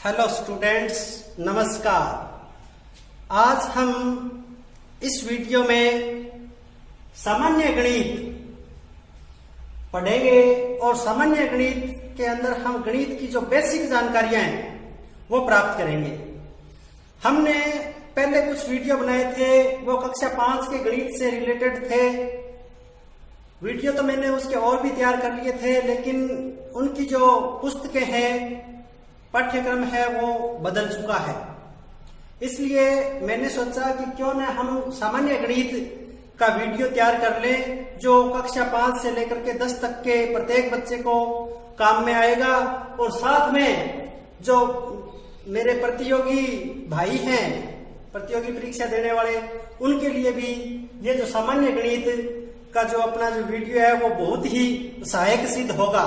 Hello students, नमस्कार। आज हम इस वीडियो में सामान्य गणित पढ़ेंगे और सामान्य गणित के अंदर हम गणित की जो बेसिक जानकारियां हैं वो प्राप्त करेंगे। हमने पहले कुछ वीडियो बनाए थे, वो कक्षा 5 के गणित से रिलेटेड थे। वीडियो तो मैंने उसके और भी तैयार कर लिए थे, लेकिन उनकी जो पुस्तकें हैं, पाठ्यक्रम है, वो बदल चुका है। इसलिए मैंने सोचा कि क्यों न हम सामान्य गणित का वीडियो तैयार कर लें, जो कक्षा 5 से लेकर के 10 तक के प्रत्येक बच्चे को काम में आएगा। और साथ में जो मेरे प्रतियोगी भाई हैं, प्रतियोगी परीक्षा देने वाले, उनके लिए भी ये जो सामान्य गणित का जो अपना जो वीडियो है वो बहुत ही सहायक सिद्ध होगा।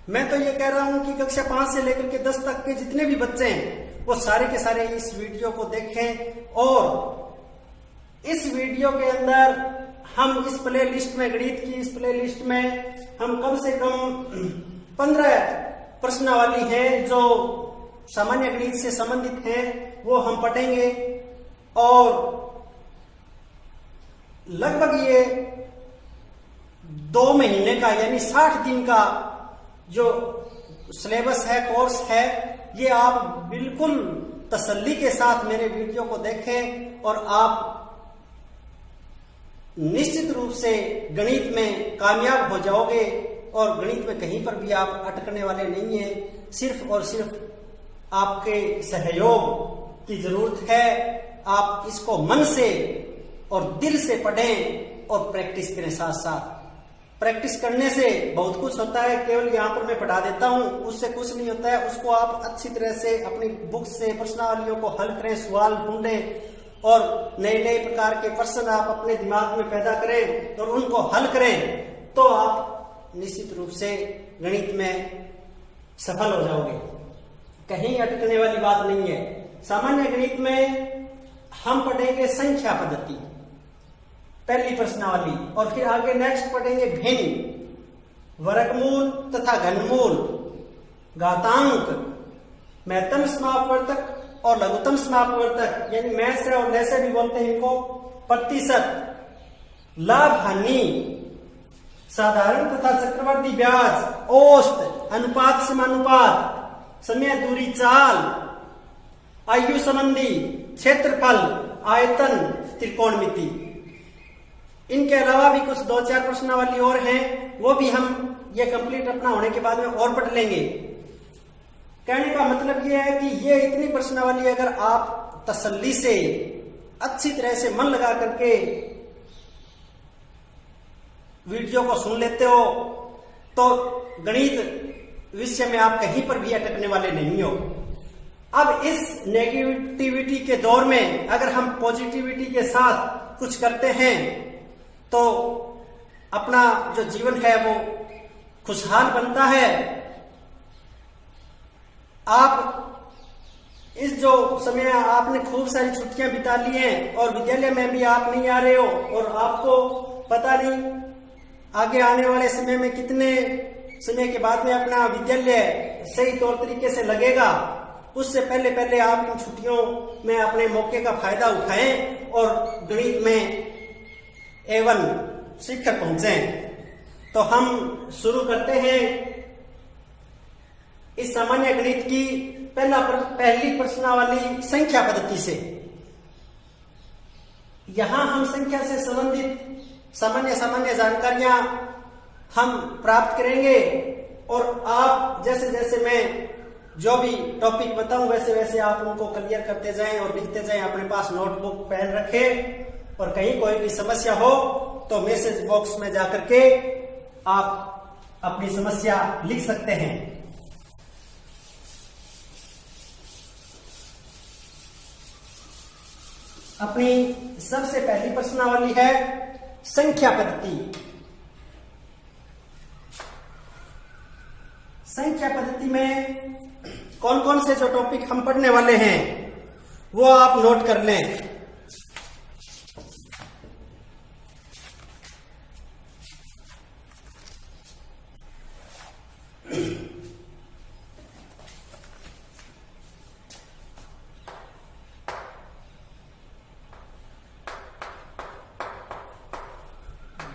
मैं तो ये कह रहा हूं कि कक्षा 5 से लेकर के 10 तक के जितने भी बच्चे हैं वो सारे के सारे इस वीडियो को देखें। और इस वीडियो के अंदर हम इस प्ले लिस्ट में, गणित की इस प्ले लिस्ट में हम कम से कम 15 प्रश्नावली है जो सामान्य गणित से संबंधित हैं, वो हम पढ़ेंगे। और लगभग ये 2 महीने का यानी 60 दिन का जो सिलेबस है, कोर्स है, ये आप बिल्कुल तसल्ली के साथ मेरे वीडियो को देखें और आप निश्चित रूप से गणित में कामयाब हो जाओगे। और गणित में कहीं पर भी आप अटकने वाले नहीं हैं। सिर्फ और सिर्फ आपके सहयोग की जरूरत है। आप इसको मन से और दिल से पढ़ें और प्रैक्टिस करें। साथ साथ प्रैक्टिस करने से बहुत कुछ होता है। केवल यहाँ पर मैं पढ़ा देता हूँ, उससे कुछ नहीं होता है। उसको आप अच्छी तरह से अपनी बुक से प्रश्नावलियों को हल करें, सवाल ढूंढें और नए नए प्रकार के प्रश्न आप अपने दिमाग में पैदा करें और उनको हल करें, तो आप निश्चित रूप से गणित में सफल हो जाओगे। कहीं अटकने वाली बात नहीं है। सामान्य गणित में हम पढ़ेंगे संख्या पद्धति, पहली प्रश्नावली, और फिर आगे नेक्स्ट पढ़ेंगे भिन्न, वर्गमूल तथा घनमूल, घातांक, महत्तम समापवर्तक और लघुत्तम समापवर्तक, यानी मैथ से और लैसे भी बोलते हैं इनको, प्रतिशत, लाभ हानि, साधारण तथा चक्रवर्ती ब्याज, औसत, अनुपात समानुपात, समय दूरी चाल, आयु संबंधी, क्षेत्रफल, आयतन, त्रिकोणमिति। इनके अलावा भी कुछ 2-4 प्रश्नावली और हैं, वो भी हम ये कंप्लीट अपना होने के बाद में और पढ़ लेंगे। कहने का मतलब ये है कि ये इतनी प्रश्नावली अगर आप तसल्ली से, अच्छी तरह से मन लगा करके वीडियो को सुन लेते हो, तो गणित विषय में आप कहीं पर भी अटकने वाले नहीं हो। अब इस नेगेटिविटी के दौर में अगर हम पॉजिटिविटी के साथ कुछ करते हैं तो अपना जो जीवन है वो खुशहाल बनता है। आप इस जो समय आपने खूब सारी छुट्टियां बिता ली हैं और विद्यालय में भी आप नहीं आ रहे हो और आपको पता नहीं आगे आने वाले समय में कितने समय के बाद में अपना विद्यालय सही तौर तरीके से लगेगा, उससे पहले पहले आप इन छुट्टियों में अपने मौके का फायदा उठाएं और गणित में A1 सीखकर पहुंचे। तो हम शुरू करते हैं इस सामान्य गणित की पहली प्रश्नावली संख्या पद्धति से। यहां हम संख्या से संबंधित सामान्य जानकारियां हम प्राप्त करेंगे और आप जैसे जैसे मैं जो भी टॉपिक बताऊं वैसे वैसे आप उनको क्लियर करते जाएं और लिखते जाएं। अपने पास नोटबुक पेन रखें और कहीं कोई भी समस्या हो तो मैसेज बॉक्स में जाकर के आप अपनी समस्या लिख सकते हैं। अपनी सबसे पहली प्रश्नावली है संख्या पद्धति। संख्या पद्धति में कौन कौन से जो टॉपिक हम पढ़ने वाले हैं वो आप नोट कर लें।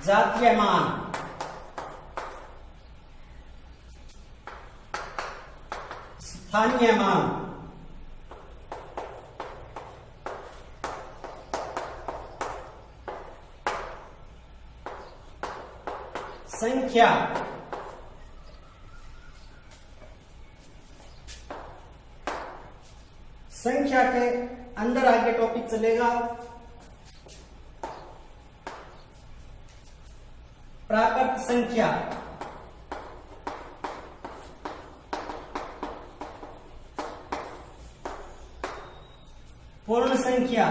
जातीय मान, स्थानीय मान, संख्या, संख्या के अंदर आगे टॉपिक चलेगा प्राकृत संख्या, पूर्ण संख्या,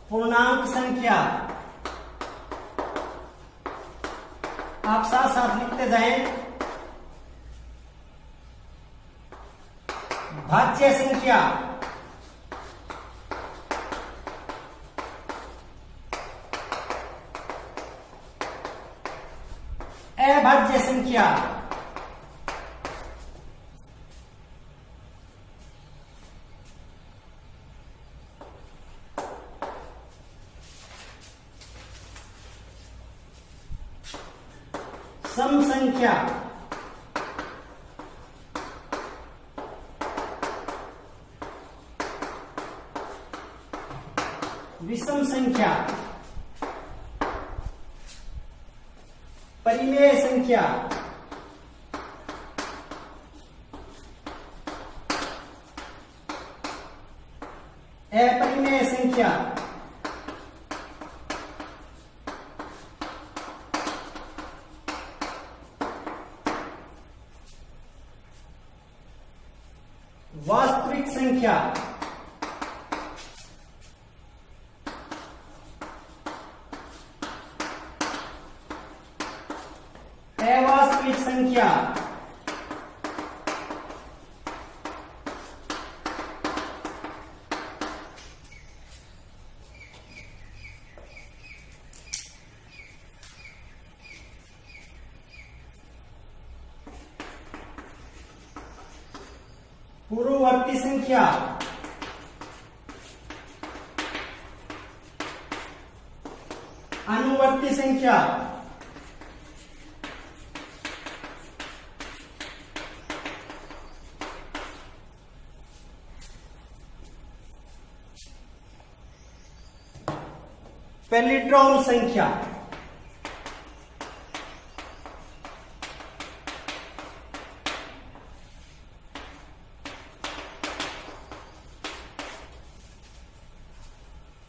पूर्णांक संख्या। आप साथ साथ लिखते जाएं। भाज्य संख्या, अभाज्य संख्या, सम संख्या, विषम संख्या, परिमेय संख्या, अपरिमेय संख्या, वास्तविक संख्या, अवास्तविक संख्या, पूर्ववर्ती संख्या, अनुवर्ती संख्या, पैलिड्रोम संख्या,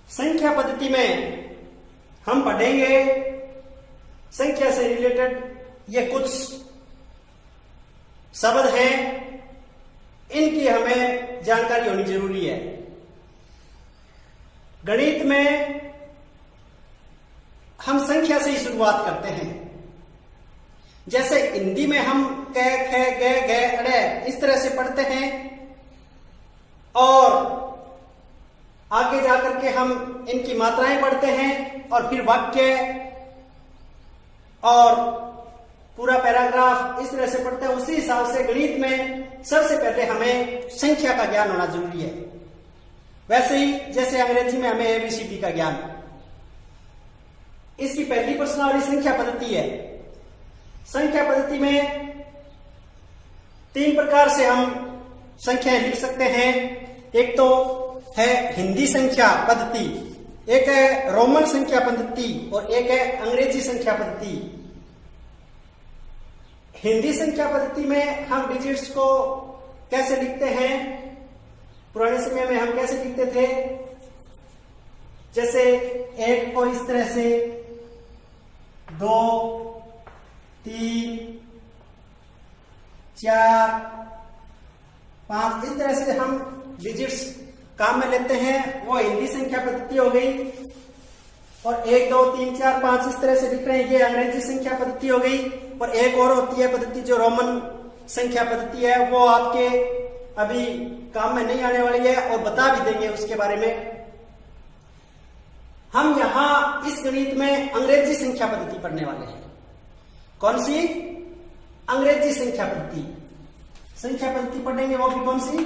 संख्या पद्धति में हम पढ़ेंगे संख्या से रिलेटेड ये कुछ शब्द हैं, इनकी हमें जानकारी होनी जरूरी है। गणित में हम संख्या से ही शुरुआत करते हैं। जैसे हिंदी में हम क, ख, ग, घ, ड़ इस तरह से पढ़ते हैं और आगे जाकर के हम इनकी मात्राएं पढ़ते हैं और फिर वाक्य और पूरा पैराग्राफ इस तरह से पढ़ते हैं। उसी हिसाब से गणित में सबसे पहले हमें संख्या का ज्ञान होना जरूरी है। वैसे ही जैसे अंग्रेजी में हमें एबीसीडी का ज्ञान, इसकी पहली प्रश्नावली संख्या पद्धति है। संख्या पद्धति में 3 प्रकार से हम संख्याएं लिख सकते हैं। एक तो है हिंदी संख्या पद्धति, एक है रोमन संख्या पद्धति और एक है अंग्रेजी संख्या पद्धति। हिंदी संख्या पद्धति में हम डिजिट्स को कैसे लिखते हैं, पुराने समय में हम कैसे लिखते थे, जैसे 1 को इस तरह से 2, 3, 4, 5 इस तरह से हम डिजिट्स काम में लेते हैं। वो हिंदी संख्या पद्धति हो गई। और 1, 2, 3, 4, 5 इस तरह से लिख रहे हैं, ये अंग्रेजी संख्या पद्धति हो गई। और एक और होती है पद्धति जो रोमन संख्या पद्धति है, वो आपके अभी काम में नहीं आने वाली है और बता भी देंगे उसके बारे में। हम यहां इस गणित में अंग्रेजी संख्या पद्धति पढ़ने वाले हैं। कौन सी? अंग्रेजी संख्या पद्धति। संख्या पद्धति पढ़ेंगे वो भी कौन सी?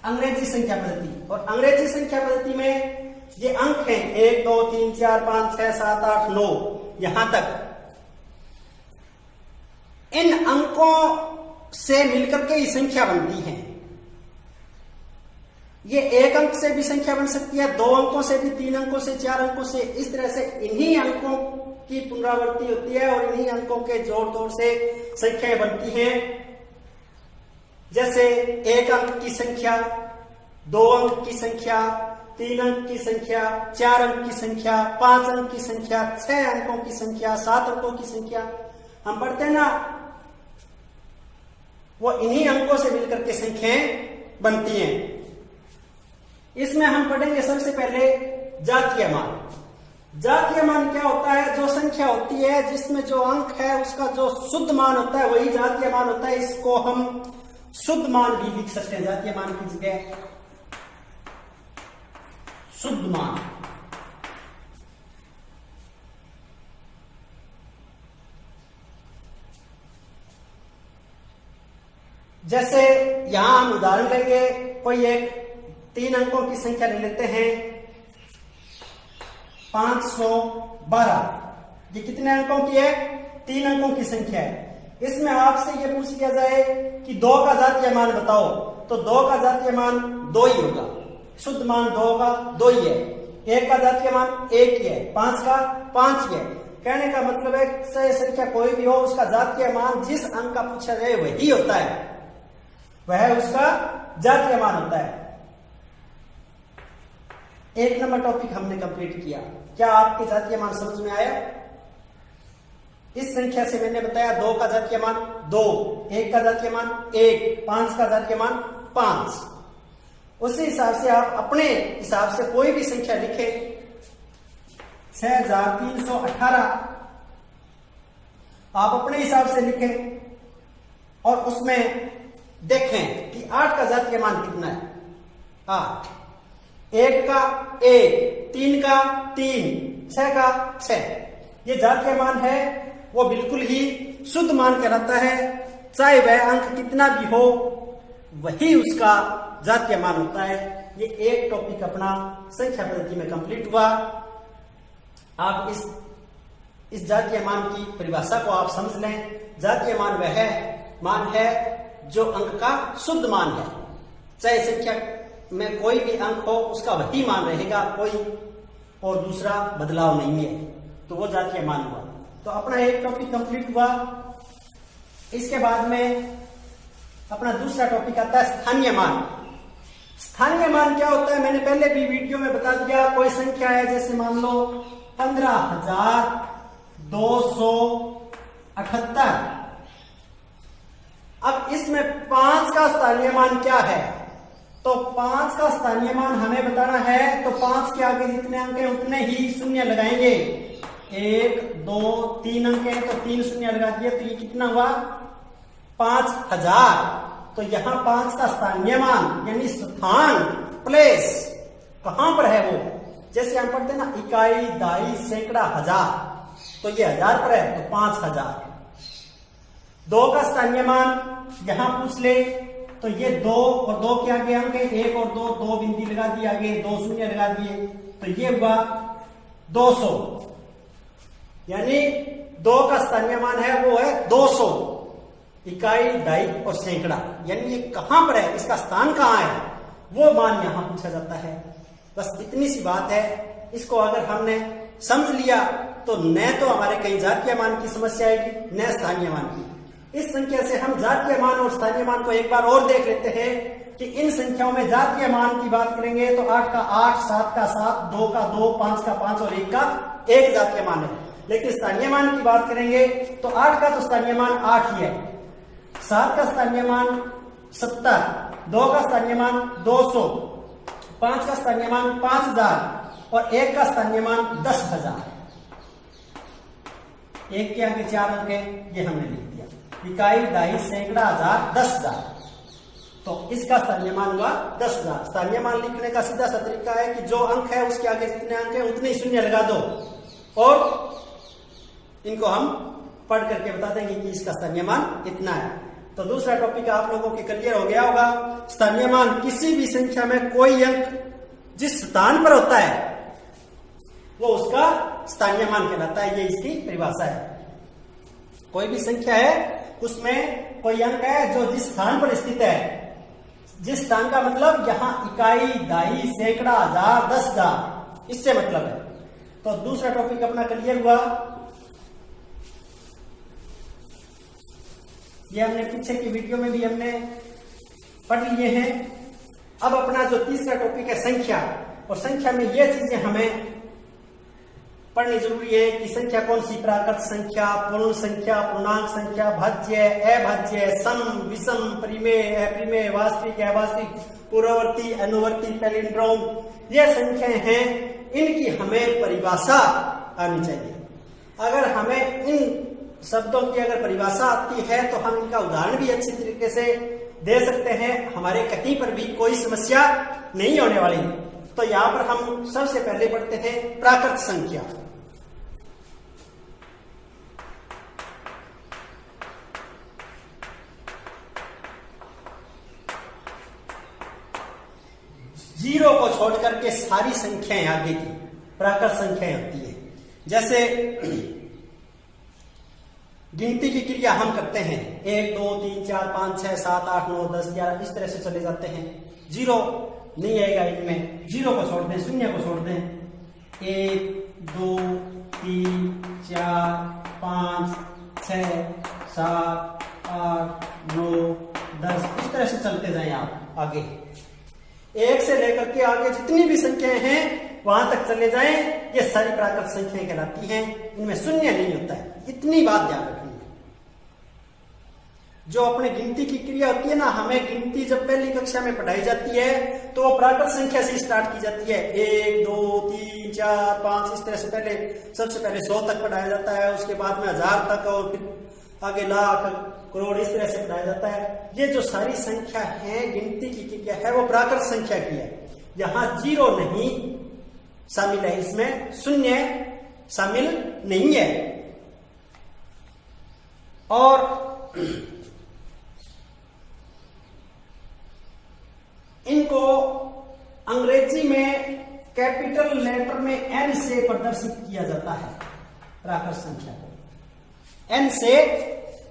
अंग्रेजी संख्या पद्धति। और अंग्रेजी संख्या पद्धति में ये अंक हैं 1 2 3 4 5 6 7 8 9 यहां तक। इन अंकों से मिलकर के ये संख्या बनती है। ये एक अंक से भी संख्या बन सकती है, 2 अंकों से भी, 3 अंकों से, 4 अंकों से। इस तरह से इन्हीं अंकों की पुनरावृत्ति होती है और इन्हीं अंकों के जोड़ तोड़ से संख्याएं बनती हैं। जैसे 1 अंक की संख्या, 2 अंक की संख्या, 3 अंक की संख्या, 4 अंक की संख्या, 5 अंक की संख्या, 6 अंकों की संख्या, 7 अंकों की संख्या हम पढ़ते हैं ना, वो इन्हीं अंकों से मिलकर के संख्याएं बनती हैं। इसमें हम पढ़ेंगे सबसे पहले जातीय मान। जातीय मान क्या होता है? जो संख्या होती है जिसमें जो अंक है उसका जो शुद्ध मान होता है वही जातीय मान होता है। इसको हम शुद्ध मान भी लिख सकते हैं, जातीय मान की जगह शुद्ध मान। जैसे यहां हम उदाहरण लेंगे, कोई एक 3 अंकों की संख्या ले लेते हैं 512। ये कितने अंकों की है? 3 अंकों की संख्या है। इसमें आपसे ये पूछ लिया जाए कि 2 का जातीय मान बताओ, तो 2 का जातीय मान 2 ही होगा। शुद्ध मान 2 का 2 ही है। 1 का जातीय मान 1 ही है, 5 का 5 ही है। कहने का मतलब है चाहे संख्या कोई भी हो उसका जातीय मान जिस अंक का पूछा जाए वही होता है, वह उसका जातीय मान होता है। 1 नंबर टॉपिक हमने कंप्लीट किया। क्या आपके जातीय मान समझ में आया? इस संख्या से मैंने बताया 2 का जातीय मान 2, 1 का जातीय मान 1, 5 का जातीय मान 5। उसी हिसाब से आप अपने हिसाब से कोई भी संख्या लिखें। 6318 आप अपने हिसाब से लिखें और उसमें देखें कि 8 का जातीय मान कितना है। 8, 1 का 1, 3 का 3, 6 का 6। ये जातीय मान है, वो बिल्कुल ही शुद्ध मान कहलाता है। चाहे वह अंक कितना भी हो वही उसका जातीय मान होता है। ये एक टॉपिक अपना संख्या पद्धति में कंप्लीट हुआ। आप इस जातीय मान की परिभाषा को आप समझ लें। जातीय मान वह मान है जो अंक का शुद्ध मान है। चाहे संख्या में कोई भी अंक हो उसका वही मान रहेगा, कोई और दूसरा बदलाव नहीं है, तो वो जातीय मान हुआ। तो अपना एक टॉपिक कंप्लीट हुआ। इसके बाद में अपना दूसरा टॉपिक आता है स्थानीय मान। स्थानीय मान क्या होता है मैंने पहले भी वीडियो में बता दिया। कोई संख्या है, जैसे मान लो 15,278। अब इसमें 5 का स्थानीय मान क्या है? तो 5 का स्थानीय मान हमें बताना है, तो 5 के आगे जितने अंक हैं उतने ही शून्य लगाएंगे। 1 2 3 अंक हैं तो 3 शून्य लगा दिए, तो ये कितना हुआ? 5000। तो यहां 5 का स्थानीय मान यानी स्थान, प्लेस कहां पर है वो? जैसे हम पढ़ते हैं ना इकाई, दाई, सैकड़ा, हजार, तो ये 1000 पर है तो 5000। 2 का स्थानीय मान यहां पूछ ले तो ये 2 और 2 के आगे अंक है 1 और 2, 2 बिंदी लगा दिए, आगे 2 शून्य लगा दिए, तो ये हुआ 200। यानी 2 का स्थानीय मान है वो है 200। इकाई, दाई और सैकड़ा, यानी ये कहां पर है, इसका स्थान कहां है, वो मान यहां पूछा जाता है। बस इतनी सी बात है। इसको अगर हमने समझ लिया तो न तो हमारे कहीं जातीय मान की समस्या आएगी न स्थानीय मान की। इस संख्या से हम जातीय मान और स्थानीय मान को एक बार और देख लेते हैं कि इन संख्याओं में जातीय मान की बात करेंगे तो 8 का 8, 7 का 7, 2 का 2, 5 का 5 और 1 का 1 जातीय मान है। लेकिन स्थानीय मान की बात करेंगे तो 8 का तो स्थानीय मान 8 ही है, 7 का स्थानीय मान 70, 2 का स्थानीय मान 200, 5 का स्थानीय मान 5000 और 1 का स्थानीय मान 10,000। 1 के आगे 4 अंक है, ये हमने लिख दिया। इकाई, दाई, सैकड़ा, हजार, 10,000, तो इसका स्थानीय मान हुआ 10,000। स्थानीय मान लिखने का सीधा सा तरीका है कि जो अंक है उसके आगे जितने अंक है उतने ही शून्य लगा दो और इनको हम पढ़ करके बता देंगे कि इसका स्थानीय मान इतना है। तो दूसरा टॉपिक आप लोगों के क्लियर हो गया होगा। स्थानीय मान, किसी भी संख्या में कोई अंक जिस स्थान पर होता है वो उसका स्थानीय मान कहलाता है। ये इसकी परिभाषा है। कोई भी संख्या है उसमें कोई अंक है जो जिस स्थान पर स्थित है, जिस स्थान का मतलब यहां इकाई, दहाई, सैकड़ा, हजार, 10,000, इससे मतलब है। तो दूसरा टॉपिक अपना क्लियर हुआ। ये हमने पीछे की वीडियो में भी हमने पढ़ लिए हैं। अब अपना जो तीसरा टॉपिक है संख्या, और संख्या में ये चीजें हमें पढ़नी जरूरी है कि संख्या कौन सी, प्राकृत संख्या, पूर्ण संख्या, पूर्णांक संख्या, भाज्य, अभाज्य, सम, विषम, परिमेय, अपरिमेय, वास्तविक, अवास्तविक, पूर्ववर्ती, अनुवर्ती, पैलिंड्रोम, ये संख्याएं हैं। इनकी हमें परिभाषा आनी चाहिए। अगर हमें इन शब्दों की अगर परिभाषा आती है तो हम इनका उदाहरण भी अच्छी तरीके से दे सकते हैं। हमारे कहीं पर भी कोई समस्या नहीं होने वाली। तो यहां पर हम सबसे पहले पढ़ते हैं प्राकृत संख्या। जीरो को छोड़ करके सारी संख्याएं आगे की प्राकृत संख्याएं होती है। जैसे गिनती की क्रिया हम करते हैं 1 2 3 4 5 6 7 8 9 10 11 इस तरह से चले जाते हैं। जीरो नहीं आएगा इनमें, जीरो को छोड़ दें, शून्य को छोड़ दें। 1 2 3 4 5 6 7 8 9 10 इस तरह से चलते जाएं आप आगे। एक से लेकर के आगे जितनी भी संख्याएं हैं वहां तक चले जाएं, ये सारी प्राकृत संख्याएं कहलाती हैं। इनमें शून्य नहीं होता है, इतनी बात ध्यान रखनी है। जो अपने गिनती की क्रिया होती है ना, हमें गिनती जब पहली कक्षा में पढ़ाई जाती है तो वो प्राकृत संख्या से स्टार्ट की जाती है। 1 2 3 4 5 इस तरह से पहले सबसे पहले 100 तक पढ़ाया जाता है, उसके बाद में 1000 तक, और फिर आगे लाख, करोड़ इस तरह से पढ़ाया जाता है। ये जो सारी संख्या है गिनती की क्रिया है वो प्राकृत संख्या की है। यहां जीरो नहीं शामिल है, इसमें शून्य शामिल नहीं है। और इनको अंग्रेजी में कैपिटल लेटर में एन से प्रदर्शित किया जाता है। प्राकृत संख्या को एन से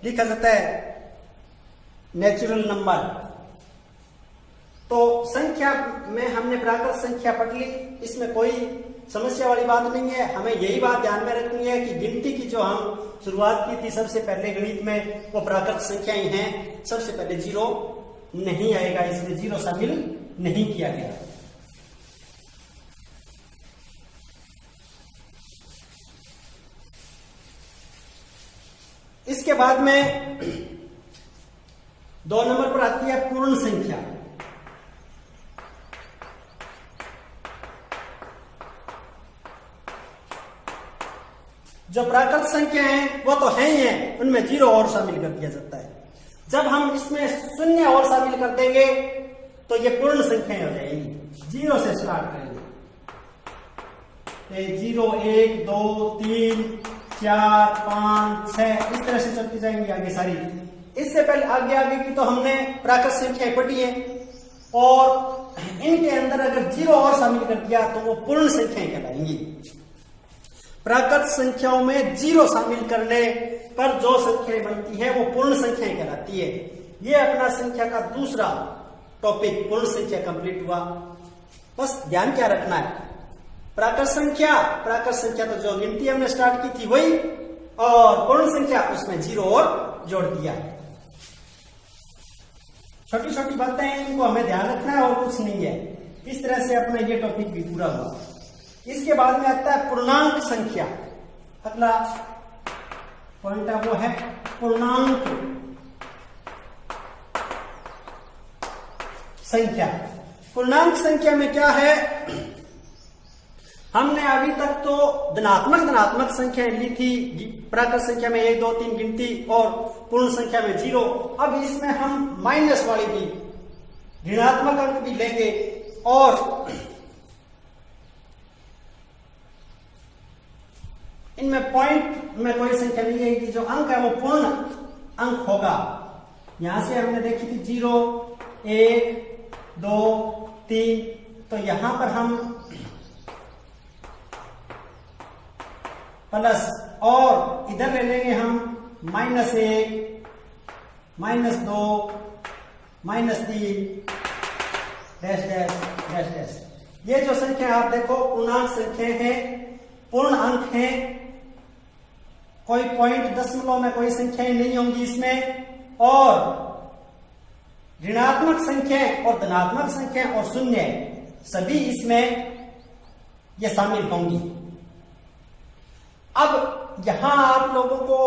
लिखा जाता है, नेचुरल नंबर। तो संख्या में हमने प्राकृत संख्या पढ़ ली, इसमें कोई समस्या वाली बात नहीं है। हमें यही बात ध्यान में रखनी है कि गिनती की जो हम शुरुआत की थी सबसे पहले गणित में, वो प्राकृत संख्याएं हैं। सबसे पहले जीरो नहीं आएगा, इसलिए जीरो शामिल नहीं किया गया। इसके बाद में 2 नंबर पर आती है पूर्ण संख्या। जो प्राकृत संख्या है वो तो है ही है, उनमें जीरो और शामिल कर दिया जाता है। जब हम इसमें शून्य और शामिल कर देंगे तो ये पूर्ण संख्याएं हो जाएंगी। जीरो से स्टार्ट करेंगे, 0 1 2 3 4 5 6 इस तरह से चलती जाएंगी आगे सारी। इससे पहले आगे की तो हमने प्राकृत संख्याएं पढ़ी है, और इनके अंदर अगर जीरो और शामिल कर दिया तो वो पूर्ण संख्याएं कहलाएंगी। प्राकृत संख्याओं में जीरो शामिल करने पर जो संख्याएं बनती है वो पूर्ण संख्याएं कहलाती है। ये अपना संख्या का दूसरा टॉपिक पूर्ण संख्या कंप्लीट हुआ। बस ध्यान क्या रखना है, प्राकृत संख्या तो जो गिनती हमने स्टार्ट की थी वही, और पूर्ण संख्या उसमें जीरो और जोड़ दिया। छोटी छोटी बातें हैं, इनको हमें ध्यान रखना है और कुछ नहीं है। इस तरह से अपना ये टॉपिक भी पूरा हुआ। इसके बाद में आता है पूर्णांक संख्या। अगला पॉइंट है वो है पूर्णांक संख्या। पूर्णांक संख्या में क्या है, हमने अभी तक तो धनात्मक संख्याएं ली थी। प्राकृत संख्या में 1 2 3 गिनती, और पूर्ण संख्या में जीरो। अब इसमें हम माइनस वाली भी ऋणात्मक अंक भी लेंगे, और इनमें पॉइंट में कोई संख्या नहीं है कि जो अंक है वो पूर्ण अंक होगा। यहां से हमने देखी थी 0, 1, 2, 3, तो यहां पर हम प्लस और इधर ले लेंगे हम -1, -2, -3 डैश डैश डैश डैश। ये जो संख्या आप देखो पूर्णांक संख्या है, पूर्ण अंक है, कोई पॉइंट दशमलव में कोई संख्याएं नहीं होंगी इसमें, और ऋणात्मक संख्या और धनात्मक संख्या और शून्य सभी इसमें ये शामिल होंगी। अब यहां आप लोगों को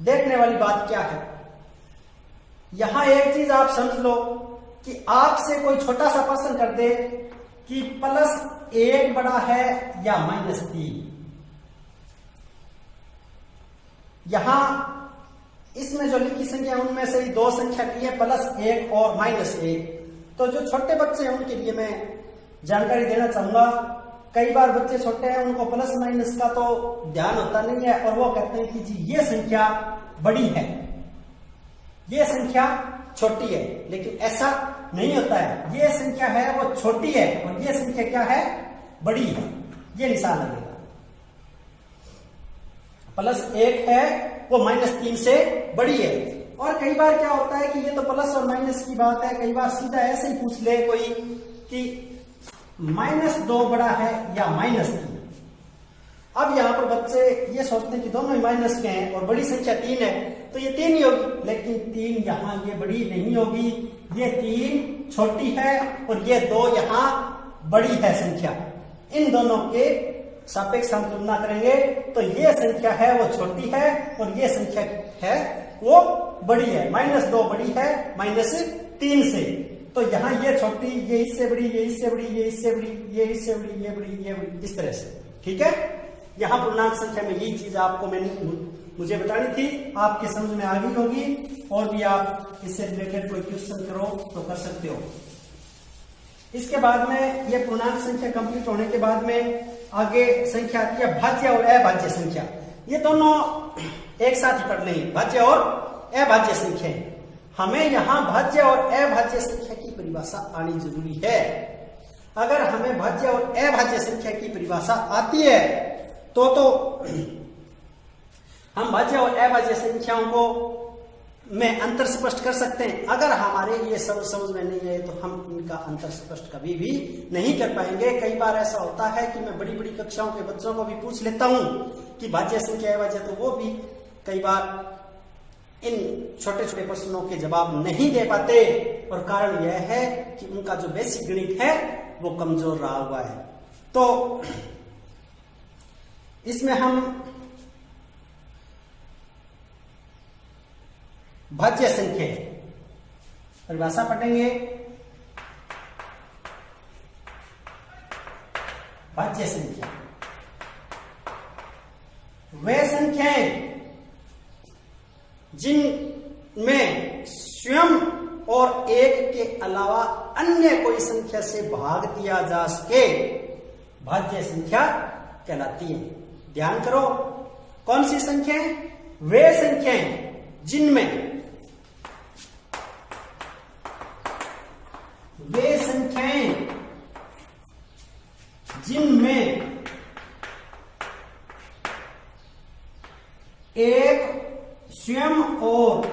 देखने वाली बात क्या है, यहां एक चीज आप समझ लो कि आपसे कोई छोटा सा प्रश्न कर दे कि +1 बड़ा है या -3, यहां इसमें जो लिखी संख्या उनमें से ही दो संख्या की है, +1 और -1। तो जो छोटे बच्चे हैं उनके लिए मैं जानकारी देना चाहूंगा। कई बार बच्चे छोटे हैं, उनको प्लस माइनस का तो ध्यान होता नहीं है, और वो कहते हैं कि जी ये संख्या बड़ी है, ये संख्या छोटी है, लेकिन ऐसा नहीं होता है। ये संख्या है वो छोटी है और ये संख्या क्या है, बड़ी है। ये निशान लगेगा। +1 है वो -3 से बड़ी है। और कई बार क्या होता है कि ये तो प्लस और माइनस की बात है, कई बार सीधा ऐसे ही पूछ ले कोई कि -2 बड़ा है या -3। अब यहां पर बच्चे ये सोचते हैं कि दोनों ही माइनस के हैं और बड़ी संख्या 3 है, तो ये 3 ही होगी, लेकिन 3 यहां ये बड़ी नहीं होगी, ये 3 छोटी है और ये 2 यहां बड़ी है संख्या। इन दोनों के सापेक्ष हम तुलना करेंगे तो ये संख्या है वो छोटी है और ये संख्या है वो बड़ी है। -2 बड़ी है -3 से, तो यहां ये छोटी, ये इससे बड़ी, ये इससे बड़ी, ये इससे बड़ी, ये इससे बड़ी, ये बड़ी, ये बड़ी, इस तरह से। ठीक है, यहां पूर्णांक संख्या में यही चीज आपको मुझे बतानी थी, आपके समझ में आ गई होगी। और भी आप इससे रिलेटेड कोई क्वेश्चन करो तो कर सकते हो। इसके बाद में ये पूर्णांक संख्या कंप्लीट होने के बाद में आगे संख्या आती है भाज्य और अभाज्य संख्या। ये दोनों एक साथ ही पढ़ लेंगे, भाज्य और अभाज्य संख्या। हमें यहां भाज्य और अभाज्य संख्या की परिभाषा आनी जरूरी है। अगर हमें भाज्य और अभाज्य संख्या की परिभाषा आती है तो हम भाज्य और अभाज्य संख्याओं को में अंतर स्पष्ट कर सकते हैं। अगर हमारे ये सब समझ में नहीं आए तो हम इनका अंतर स्पष्ट कभी भी नहीं कर पाएंगे। कई बार ऐसा होता है कि मैं बड़ी बड़ी कक्षाओं के बच्चों को भी पूछ लेता हूं कि भाज्य संख्या अभाज्य, तो वो भी कई बार इन छोटे छोटे प्रश्नों के जवाब नहीं दे पाते, और कारण यह है कि उनका जो बेसिक गणित है वो कमजोर रहा हुआ है। तो इसमें हम भाज्य संख्या परिभाषा पढ़ेंगे। भाज्य संख्या वे संख्याएं जिनमें स्वयं और एक के अलावा अन्य कोई संख्या से भाग दिया जा सके, भाज्य संख्या कहलाती है। ध्यान करो, कौन सी संख्याएं? वे संख्याएं जिनमें एक स्वयं और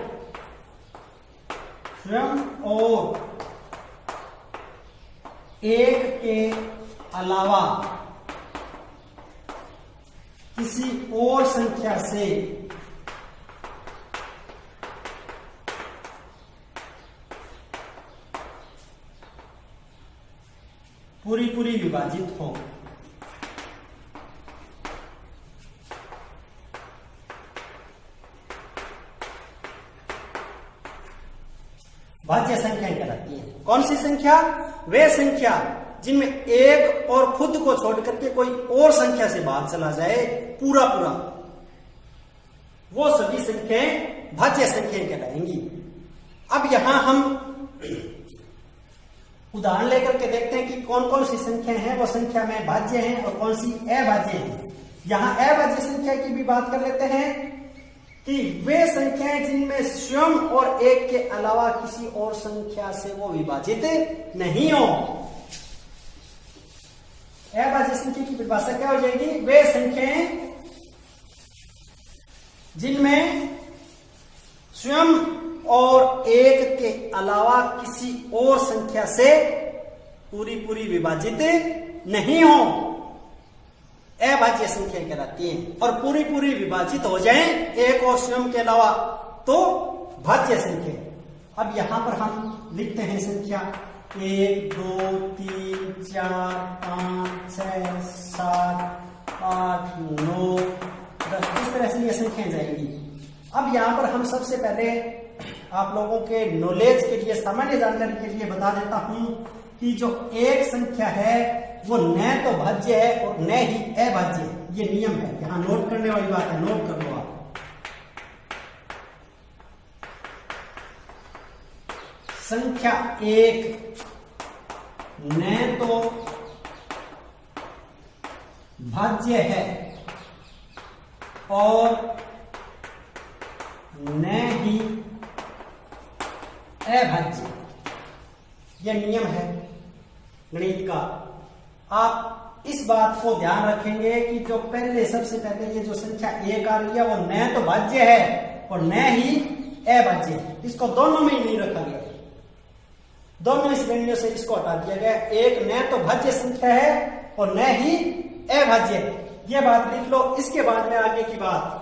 एक के अलावा किसी और संख्या से पूरी विभाजित हो। भाज्य संख्याएं कहलाती हैं। कौन सी संख्या? वे संख्या जिनमें एक और खुद को छोड़ करके कोई और संख्या से भाग चला जाए पूरा, वो सभी संख्याएं भाज्य संख्याएं कहलाएंगी। अब यहां हम उदाहरण लेकर के देखते हैं कि कौन कौन सी संख्याएं हैं वो संख्या में भाज्य हैं और कौन सी अभाज्य हैं। यहां अभाज्य संख्या की भी बात कर लेते हैं। कि वे संख्याएं जिनमें स्वयं और एक के अलावा किसी और संख्या से वो विभाजित नहीं हो। अभाज्य संख्या की परिभाषा क्या हो जाएगी? वे संख्याएं जिनमें स्वयं और एक के अलावा किसी और संख्या से पूरी पूरी विभाजित नहीं हो, अभाज्य संख्या कहलाती है। और पूरी पूरी विभाजित हो जाए एक और स्वयं के अलावा तो भाज्य संख्या। अब यहां पर हम लिखते हैं संख्या 1 2 3 4 5 6 7 8 9 10, इस तरह से ये संख्याएं जाएंगी। अब यहां पर हम सबसे पहले आप लोगों के नॉलेज के लिए, सामान्य जानकारी के लिए बता देता हूं कि जो एक संख्या है वो न तो भाज्य है और न ही अभाज्य है। ये नियम है, यहां नोट करने वाली बात है, नोट कर लो आप। संख्या 1 न तो भाज्य है और न ही अभाज्य, यह नियम है गणित का। आप इस बात को ध्यान रखेंगे कि जो पहले सबसे पहले ये जो संख्या 1 आ रही है वो न तो भाज्य है और न ही अभाज्य है। इसको दोनों में ही नहीं रखा गया, दोनों श्रेणियों से इसको हटा दिया गया। एक न तो भाज्य संख्या है और न ही अभाज्य है, ये बात लिख लो। इसके बाद में आगे की बात,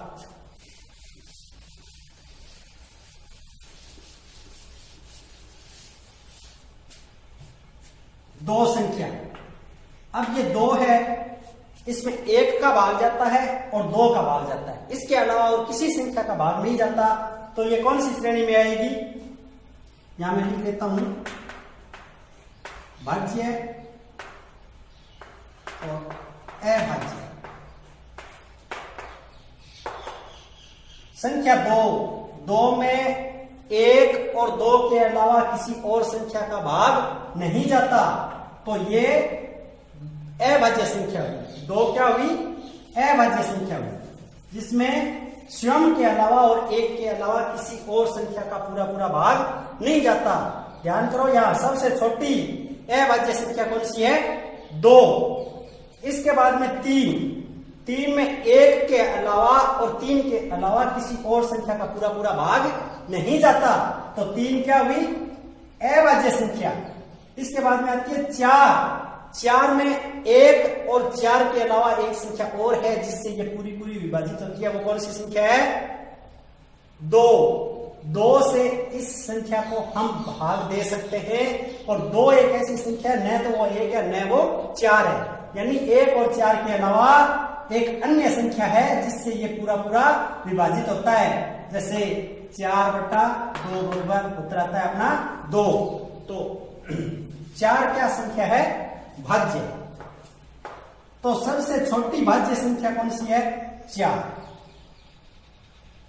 दो संख्या। अब ये 2 है, इसमें 1 का भाग जाता है और 2 का भाग जाता है, इसके अलावा और किसी संख्या का भाग नहीं जाता। तो ये कौन सी श्रेणी में आएगी? यहां मैं लिख लेता हूं भाज्य और अभाज्य। संख्या 2 में 1 और 2 के अलावा किसी और संख्या का भाग नहीं जाता, तो ये अभाज्य संख्या हुई। 2 क्या हुई? अभाज्य संख्या हुई, जिसमें स्वयं के अलावा और 1 के अलावा किसी और संख्या का पूरा पूरा भाग नहीं जाता। ध्यान करो, यहां सबसे छोटी अभाज्य संख्या कौन सी है? 2। इसके बाद में 3 में 1 के अलावा और 3 के अलावा किसी और संख्या का पूरा पूरा भाग नहीं जाता, तो 3 क्या हुई? अभाज्य संख्या। इसके बाद में आती है 4 में 1 और 4 के अलावा एक संख्या और है जिससे ये पूरी पूरी विभाजित होती है, वो कौन सी संख्या है? 2 से इस संख्या को हम भाग दे सकते हैं, और 2 एक ऐसी संख्या है न तो वो 1 है न वो 4 है, यानी 1 और 4 के अलावा एक अन्य संख्या है जिससे ये पूरा पूरा विभाजित होता है। जैसे 4/2 उत्तर आता है अपना 2। तो 4 क्या संख्या है? भाज्य। तो सबसे छोटी भाज्य संख्या कौन सी है? 4।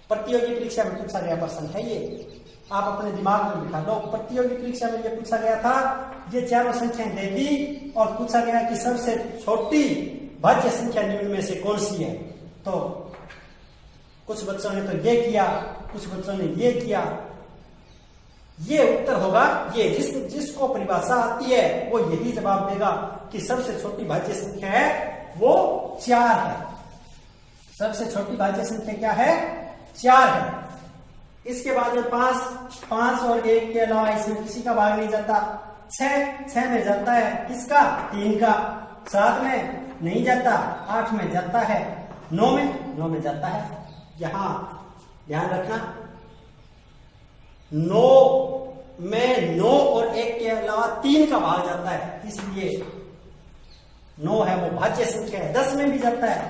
प्रतियोगी परीक्षा में पूछा गया प्रश्न है ये, आप अपने दिमाग में बिठा लो। प्रतियोगी परीक्षा में ये पूछा गया था, ये चारों संख्याएं दे दी और पूछा गया कि सबसे छोटी भाज्य संख्या निम्न में से कौन सी है। तो कुछ बच्चों ने तो ये किया, कुछ बच्चों ने ये किया। ये उत्तर होगा ये, जिसको परिभाषा आती है वो यही जवाब देगा कि सबसे छोटी भाज्य संख्या है वो 4 है। सबसे छोटी भाज्य संख्या क्या है? 4 है। इसके बाद में 5 और 1 के अलावा इसमें किसी का भाग नहीं जाता। 6 में जाता है, किसका? 3 का। 7 में नहीं जाता, 8 में जाता है, 9 में जाता है। यहां ध्यान रखना, 9 में 9 और 1 के अलावा 3 का भाग जाता है, इसलिए 9 है वो भाज्य संख्या है। 10 में भी जाता है,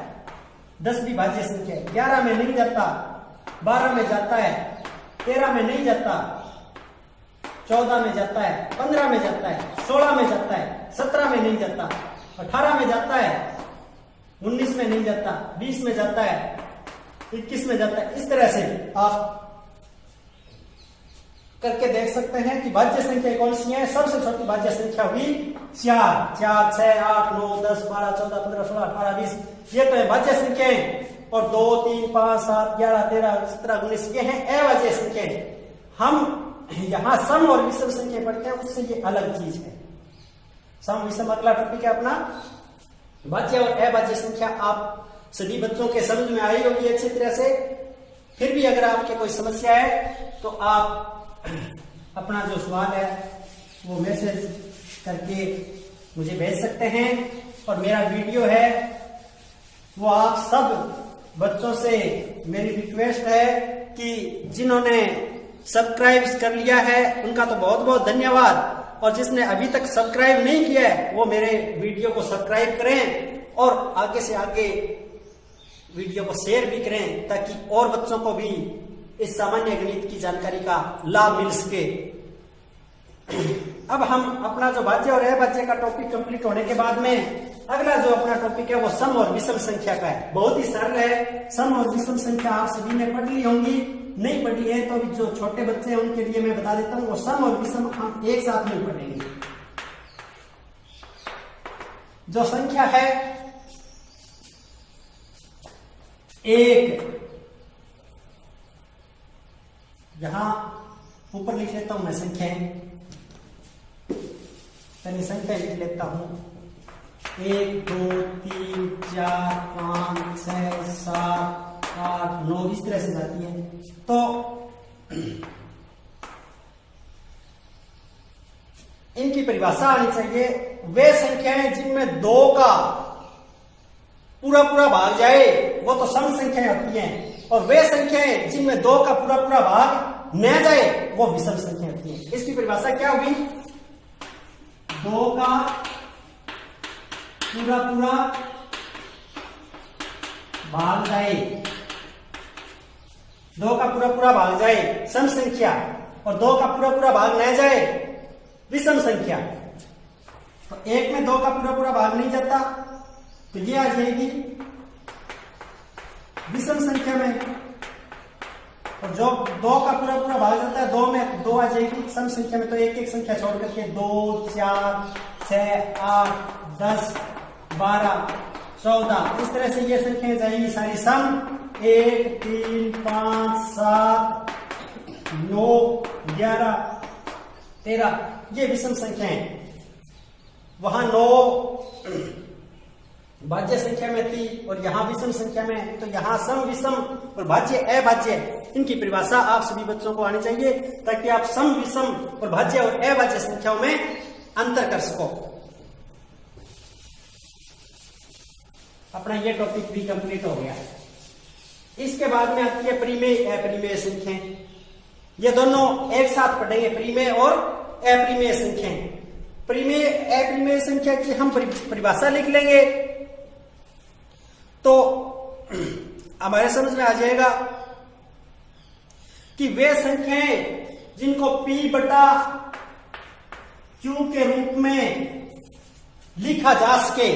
10 भी भाज्य संख्या है। 11 में नहीं जाता, 12 में जाता है, 13 में नहीं जाता, 14 में जाता है, 15 में जाता है, 16 में जाता है, 17 में नहीं जाता, 18 में जाता है, 19 में नहीं जाता, 20 में जाता है, 21 में जाता है। इस तरह से आप करके देख सकते हैं कि भाज्य संख्या कौन सी है। सबसे छोटी भाज्य संख्या हुई 4, 4, 6, 8, 9, 10, 12, 14, 15, 16, 18, 20। ये तो है भाज्य संख्याएं। और 2, 3, 5, 7, 11, 13, 17, 19 ये हैं अभाज्य संख्याएं। हम यहां सम और विषम संख्या पढ़ते हैं, उससे ये अलग चीज है। सम विषम अगला टॉपिक है अपना। भाज्य और अभाज्य संख्या आप सभी बच्चों के समझ में आई होगी अच्छी तरह से। फिर भी अगर आपके कोई समस्या है तो आप अपना जो सवाल है वो मैसेज करके मुझे भेज सकते हैं। और मेरा वीडियो है वो आप सब बच्चों से मेरी रिक्वेस्ट है कि जिन्होंने सब्सक्राइब कर लिया है उनका तो बहुत बहुत धन्यवाद, और जिसने अभी तक सब्सक्राइब नहीं किया है वो मेरे वीडियो को सब्सक्राइब करें और आगे से आगे वीडियो को शेयर भी करें, ताकि और बच्चों को भी इस सामान्य गणित की जानकारी का लाभ मिल सके। अब हम अपना जो भाज्य और अभाज्य का टॉपिक कंप्लीट होने के बाद में अगला जो अपना टॉपिक है वो सम और विषम संख्या का है। बहुत ही सरल है। सम और विषम संख्या आप सभी ने पढ़ ली होंगी, नहीं पढ़ी है तो अभी जो छोटे बच्चे हैं उनके लिए मैं बता देता हूं। वो सम और विषम हम एक साथ में पढ़ेंगे। जो संख्या है 1, यहां ऊपर लिख लेता हूं मैं संख्याएं, पहले संख्या लिख लेता हूं। 1, 2, 3, 4, 5, 6, 7, 8, 9 इस तरह से जाती है। तो इनकी परिभाषा आनी चाहिए। वे संख्याएं जिनमें 2 का पूरा पूरा भाग जाए वो तो सम संख्याएं होती हैं, और वे संख्याएं जिनमें 2 का पूरा पूरा भाग न जाए वो विषम संख्या होती हैं। इसकी परिभाषा क्या होगी? 2 का पूरा पूरा भाग जाए, 2 का पूरा पूरा भाग जाए सम संख्या, और 2 का पूरा पूरा भाग न जाए विषम संख्या। तो 1 में 2 का पूरा पूरा भाग नहीं जाता तो ये आ जाएगी विषम संख्या में, और जो 2 का पूरा पूरा भाग जाता है 2 में 2 आ जाएगी सम संख्या में। तो एक एक संख्या छोड़ करके 2, 4, 6, 8, 10, 12, 14 इस तरह से ये संख्याएं जाएंगी सारी सम। 1, 3, 5, 7, 9, 11, 13 ये विषम संख्याएं। वहां 9 भाज्य संख्या में थी और यहां विषम संख्या में, तो यहां सम विषम और भाज्य अभाज्य इनकी परिभाषा आप सभी बच्चों को आनी चाहिए, ताकि आप सम विषम और भाज्य और अभाज्य संख्याओं में अंतर कर सको। अपना ये टॉपिक भी कंप्लीट हो गया। इसके बाद में आती है परिमेय अपरिमेय संख्याएं। ये दोनों एक साथ पढ़ेंगे, परिमेय और अपरिमेय संख्याएं। परिमेय अपरिमेय संख्या की हम परिभाषा लिख लेंगे तो हमारे समझ में आ जाएगा कि वे संख्याएं जिनको P बटा Q के रूप में लिखा जा सके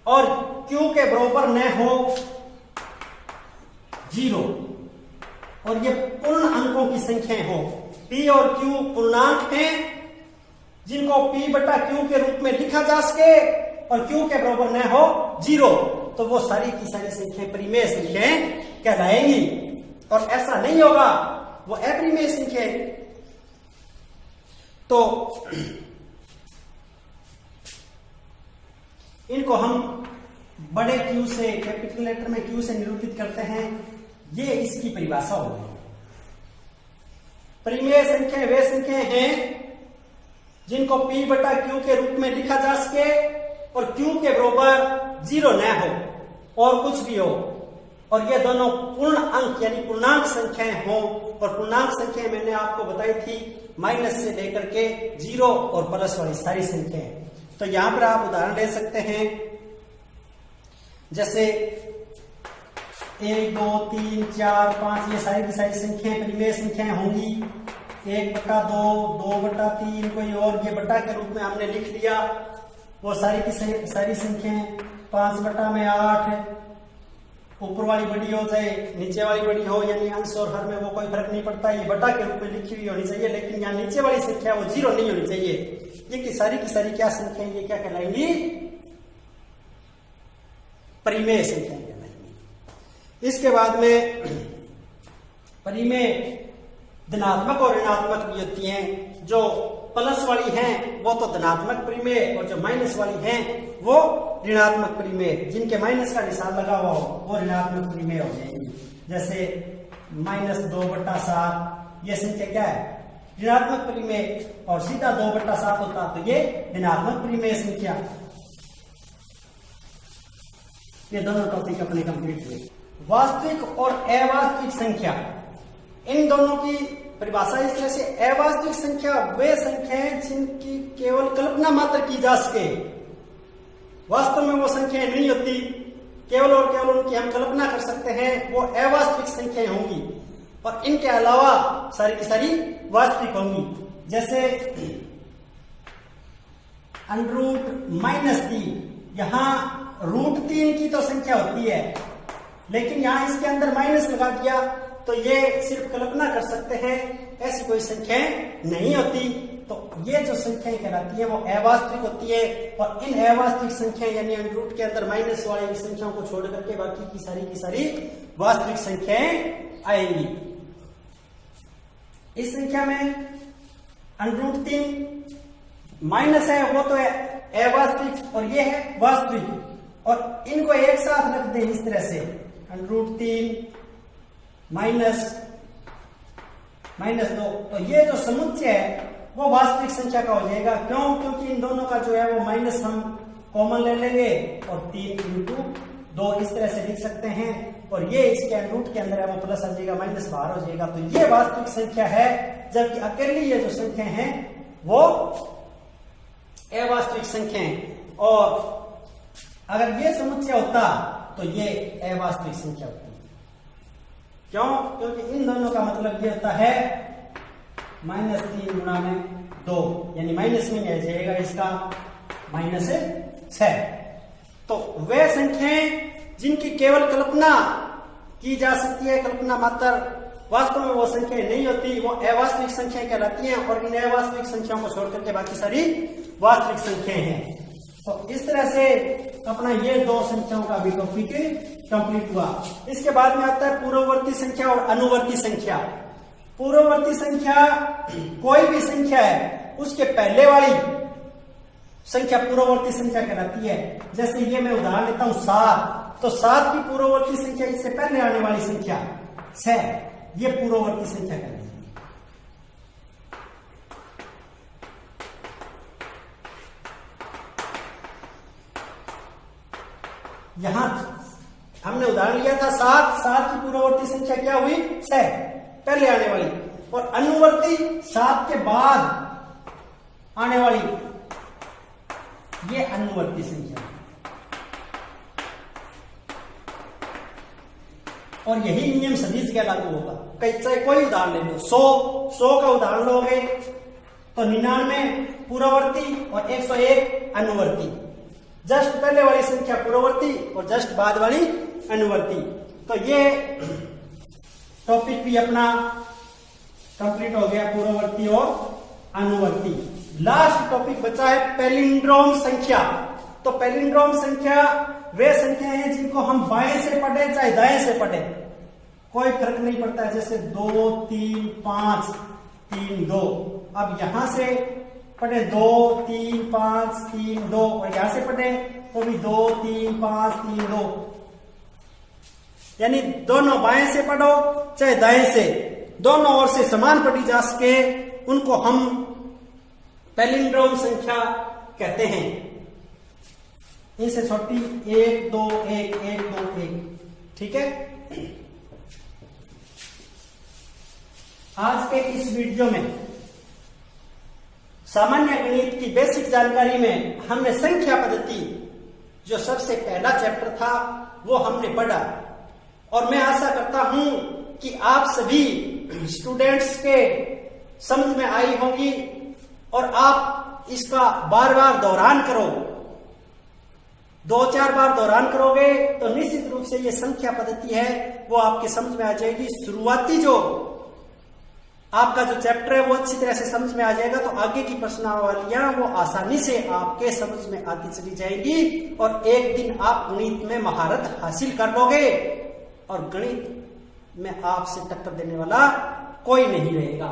और Q के बराबर न हो 0, और ये पूर्ण अंकों की संख्याएं हो। P और Q पूर्णांक हैं जिनको P बटा Q के रूप में लिखा जा सके और Q के बराबर न हो 0, तो वो सारी की सारी संख्याएं परिमेय संख्याएं कहलाएंगी। और ऐसा नहीं होगा वो अपरिमेय संख्याएं। तो इनको हम बड़े Q से, कैपिटल लेटर में Q से निरूपित करते हैं। ये इसकी परिभाषा होगी। परिमेय संख्याएं वे संख्याएं हैं जिनको P बटा Q के रूप में लिखा जा सके और Q के बराबर 0 न हो और कुछ भी हो, और ये दोनों पूर्ण अंक यानी पूर्णांक संख्याएं हों। और पूर्णांक संख्याएं मैंने आपको बताई थी माइनस से लेकर के 0 और प्लस वाली सारी संख्याएं। तो यहां पर आप उदाहरण ले सकते हैं, जैसे 1, 2, 3, 4, 5 ये सारी की सारी संख्याएं परिमेय संख्याएं होंगी। 1 बटा 2, 2 बटा 3 कोई और ये बटा के रूप में हमने लिख लिया। वो सारी की सारी संख्याएं 5 बटा में 8, ऊपर वाली बड़ी हो चाहे नीचे वाली बड़ी हो, यानी अंश और हर में वो कोई फर्क नहीं पड़ता। ये बटा के रूप में लिखी हुई होनी चाहिए, लेकिन यहाँ नीचे वाली संख्या वो 0 नहीं होनी चाहिए। ये की सारी क्या संख्या, ये क्या कहलाएंगी? परिमेय संख्या कहलाएंगी। इसके बाद में परिमेय धनात्मक और ऋणात्मक भी होती हैं। जो प्लस वाली हैं वो तो धनात्मक परिमेय, और जो माइनस वाली हैं वो ऋणात्मक परिमेय। जिनके माइनस का निशान लगा हुआ हो वो ऋणात्मक परिमेय हो जाएंगी। जैसे -2/7 ये संख्या क्या है? ऋणात्मक परिमेय। और सीधा 2/7 होता तो ये ऋणात्मक परिमेय संख्या। ये दोनों टॉपिक अपने कंप्लीट हुए। वास्तविक और अवास्तविक संख्या, इन दोनों की परिभाषा इस तरह से, अवास्तविक संख्या वे संख्याएं जिनकी केवल कल्पना मात्र की जा सके। वास्तव में वो संख्याएं नहीं होती, केवल और केवल उनकी हम कल्पना कर सकते हैं, वो अवास्तविक संख्याएं होंगी। और इनके अलावा सारी की सारी वास्तविक होंगी। जैसे √-3, यहां √3 की तो संख्या होती है, लेकिन यहां इसके अंदर माइनस लगा दिया तो ये सिर्फ कल्पना कर सकते हैं, ऐसी कोई संख्याएं नहीं होती। तो ये जो संख्याएं कहलाती है वो अवास्तविक होती है। और इन अवास्तविक संख्याएं यानी √ के अंदर माइनस वाली संख्याओं को छोड़ करके बाकी की सारी वास्तविक संख्याएं आएंगी। इस संख्या में √3 माइनस है वो तो है अवास्तविक और ये है वास्तविक। और इनको एक साथ रख दें इस तरह से, √3 -2, तो ये जो समुच्चय है वो वास्तविक संख्या का हो जाएगा। क्यों? क्योंकि इन दोनों का जो है वो माइनस हम कॉमन ले लेंगे और 3 × 2 इस तरह से लिख सकते हैं। और ये इसके √ के अंदर है वो प्लस आ जाएगा, माइनस बाहर हो जाएगा। तो ये वास्तविक संख्या है, जबकि अकेली ये जो संख्या है वो अवास्तविक संख्या है। और अगर ये समुच्चय होता तो ये अवास्तविक संख्या होती। क्यों? क्योंकि इन दोनों का मतलब ये होता है -3 × 2, यानी माइनस में आ जाएगा इसका -6। तो वे संख्याएं जिनकी केवल कल्पना की जा सकती है, कल्पना मात्र, वास्तव में वो संख्याएं नहीं होती, वो अवास्तविक संख्याएं कहलाती हैं। और इन अवास्तविक संख्याओं को छोड़ करके बाकी सारी वास्तविक संख्याएं हैं। तो इस तरह से अपना ये 2 संख्याओं का भी टॉपिक कंप्लीट हुआ। इसके बाद में आता है पूर्ववर्ती संख्या और अनुवर्ती संख्या। पूर्ववर्ती संख्या कोई भी संख्या है उसके पहले वाली संख्या पूर्ववर्ती संख्या कहलाती है। जैसे ये मैं उदाहरण लेता हूं 7, तो 7 की पूर्ववर्ती संख्या इससे पहले आने वाली संख्या 6, ये पूर्ववर्ती संख्या कहलाती है। यहां हमने उदाहरण लिया था 7 की पूर्ववर्ती संख्या क्या हुई? 6, पहले आने वाली। और अनुवर्ती 7 के बाद आने वाली, ये अनुवर्ती संख्या। और यही नियम सभी जगह लागू होगा। चाहे कोई उदाहरण ले लो, 100 का उदाहरण लोगे तो 99 पूर्ववर्ती और 101 अनुवर्ती। जस्ट पहले वाली संख्या पूर्ववर्ती और जस्ट बाद वाली अनुवर्ती। तो ये टॉपिक भी अपना कंप्लीट हो गया, पूर्ववर्ती और अनुवर्ती। लास्ट टॉपिक बचा है पैलिंड्रोम संख्या। तो पैलिंड्रोम संख्या वे संख्या हैं जिनको हम बाएं से पढ़े चाहे दाएं से पढ़े, कोई फर्क नहीं पड़ता है। जैसे 2, 3, 5, 3, 2। अब यहां से पढ़े 2, 3, 5, 3, 2 और यहां से पढ़े तो भी 2, 3, 5, 3, 2। यानी दोनों बाएं से पढ़ो चाहे दाएं से, दोनों ओर से समान पढ़ी जा सके, उनको हम पैलिंड्रोम संख्या कहते हैं। इनसे छोटी 1, 2, 1, 1, 2, 1। ठीक है। आज के इस वीडियो में सामान्य गणित की बेसिक जानकारी में हमने संख्या पद्धति, जो सबसे पहला चैप्टर था, वो हमने पढ़ा। और मैं आशा करता हूं कि आप सभी स्टूडेंट्स के समझ में आई होगी और आप इसका बार बार दोहरान करो। 2-4 बार दोहरान करोगे तो निश्चित रूप से ये संख्या पद्धति है वो आपके समझ में आ जाएगी। शुरुआती जो आपका जो चैप्टर है वो अच्छी तरह से समझ में आ जाएगा, तो आगे की प्रश्नावलियां वो आसानी से आपके समझ में आती चली जाएगी और एक दिन आप गणित में महारत हासिल कर लोगे। और गणित में आपसे टक्कर देने वाला कोई नहीं रहेगा।